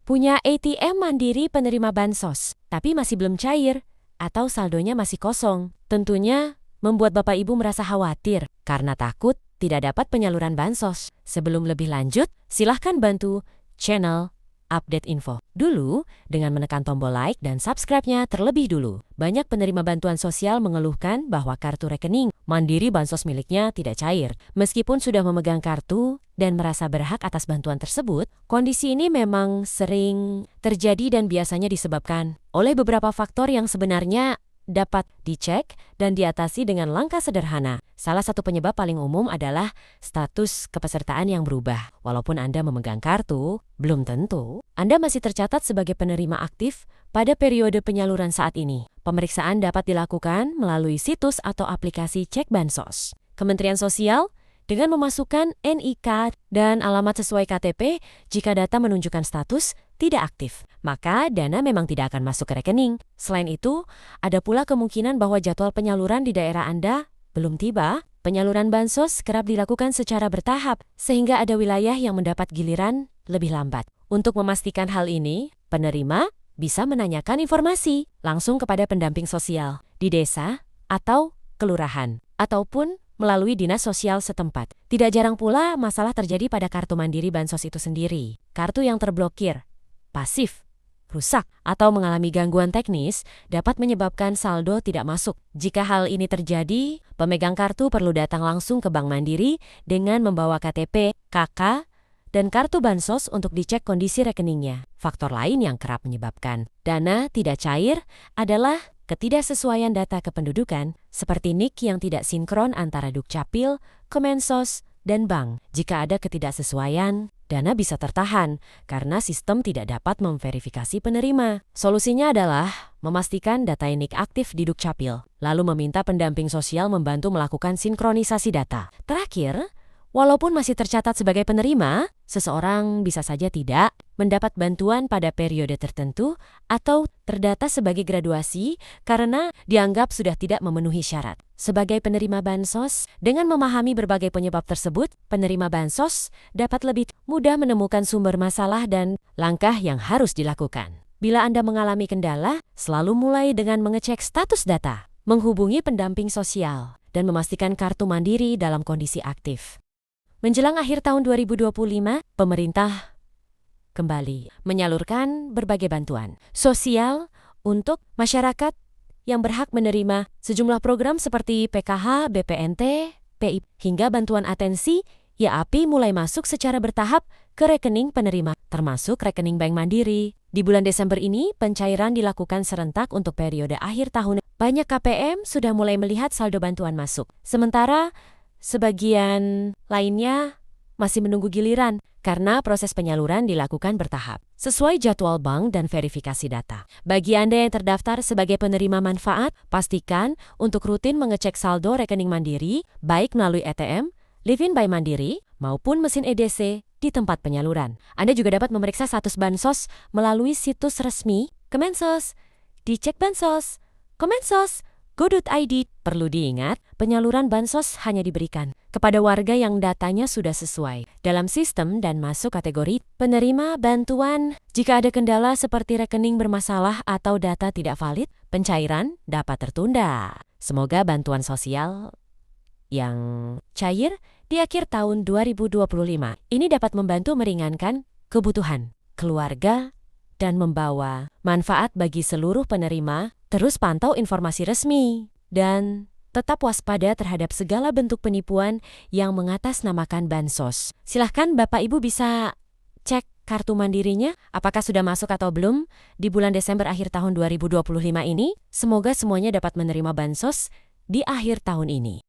Punya ATM Mandiri penerima bansos, tapi masih belum cair, atau saldonya masih kosong. Tentunya membuat Bapak Ibu merasa khawatir karena takut tidak dapat penyaluran bansos. Sebelum lebih lanjut, silahkan bantu channel Update Info dulu dengan menekan tombol like dan subscribe-nya terlebih dulu. Banyak penerima bantuan sosial mengeluhkan bahwa kartu rekening Mandiri bansos miliknya tidak cair. Meskipun sudah memegang kartu dan merasa berhak atas bantuan tersebut, kondisi ini memang sering terjadi dan biasanya disebabkan oleh beberapa faktor yang sebenarnya dapat dicek dan diatasi dengan langkah sederhana. Salah satu penyebab paling umum adalah status kepesertaan yang berubah. Walaupun Anda memegang kartu, belum tentu Anda masih tercatat sebagai penerima aktif pada periode penyaluran saat ini. Pemeriksaan dapat dilakukan melalui situs atau aplikasi Cek Bansos Kementerian Sosial dengan memasukkan NIK dan alamat sesuai KTP. Jika data menunjukkan status tidak aktif, maka dana memang tidak akan masuk ke rekening. Selain itu, ada pula kemungkinan bahwa jadwal penyaluran di daerah Anda belum tiba. Penyaluran bansos kerap dilakukan secara bertahap, sehingga ada wilayah yang mendapat giliran lebih lambat. Untuk memastikan hal ini, penerima bisa menanyakan informasi langsung kepada pendamping sosial di desa atau kelurahan, ataupun melalui dinas sosial setempat. Tidak jarang pula masalah terjadi pada kartu Mandiri bansos itu sendiri. Kartu yang terblokir, pasif, rusak, atau mengalami gangguan teknis dapat menyebabkan saldo tidak masuk. Jika hal ini terjadi, pemegang kartu perlu datang langsung ke Bank Mandiri dengan membawa KTP, KK, dan kartu bansos untuk dicek kondisi rekeningnya. Faktor lain yang kerap menyebabkan dana tidak cair adalah ketidaksesuaian data kependudukan, seperti NIK yang tidak sinkron antara Dukcapil, Kemensos, dan bank. Jika ada ketidaksesuaian, dana bisa tertahan karena sistem tidak dapat memverifikasi penerima. Solusinya adalah memastikan data NIK aktif di Dukcapil, lalu meminta pendamping sosial membantu melakukan sinkronisasi data. Terakhir, walaupun masih tercatat sebagai penerima, seseorang bisa saja tidak mendapat bantuan pada periode tertentu atau terdata sebagai graduasi karena dianggap sudah tidak memenuhi syarat. Sebagai penerima bansos, dengan memahami berbagai penyebab tersebut, penerima bansos dapat lebih mudah menemukan sumber masalah dan langkah yang harus dilakukan. Bila Anda mengalami kendala, selalu mulai dengan mengecek status data, menghubungi pendamping sosial, dan memastikan kartu Mandiri dalam kondisi aktif. Menjelang akhir tahun 2025, pemerintah kembali menyalurkan berbagai bantuan sosial untuk masyarakat yang berhak menerima sejumlah program seperti PKH, BPNT, PIP, hingga bantuan atensi YAPI mulai masuk secara bertahap ke rekening penerima, termasuk rekening Bank Mandiri. Di bulan Desember ini, pencairan dilakukan serentak untuk periode akhir tahun. Banyak KPM sudah mulai melihat saldo bantuan masuk, sementara sebagian lainnya masih menunggu giliran karena proses penyaluran dilakukan bertahap, sesuai jadwal bank dan verifikasi data. Bagi Anda yang terdaftar sebagai penerima manfaat, pastikan untuk rutin mengecek saldo rekening Mandiri, baik melalui ATM, Live In by Mandiri, maupun mesin EDC di tempat penyaluran. Anda juga dapat memeriksa status bansos melalui situs resmi Kemensos di Cek Bansos, Kemensos.go.id. Perlu diingat, penyaluran bansos hanya diberikan kepada warga yang datanya sudah sesuai dalam sistem dan masuk kategori penerima bantuan. Jika ada kendala seperti rekening bermasalah atau data tidak valid, pencairan dapat tertunda. Semoga bantuan sosial yang cair di akhir tahun 2025 ini dapat membantu meringankan kebutuhan keluarga dan membawa manfaat bagi seluruh penerima. Terus pantau informasi resmi dan tetap waspada terhadap segala bentuk penipuan yang mengatasnamakan bansos. Silahkan Bapak Ibu bisa cek kartu Mandirinya apakah sudah masuk atau belum di bulan Desember akhir tahun 2025 ini. Semoga semuanya dapat menerima bansos di akhir tahun ini.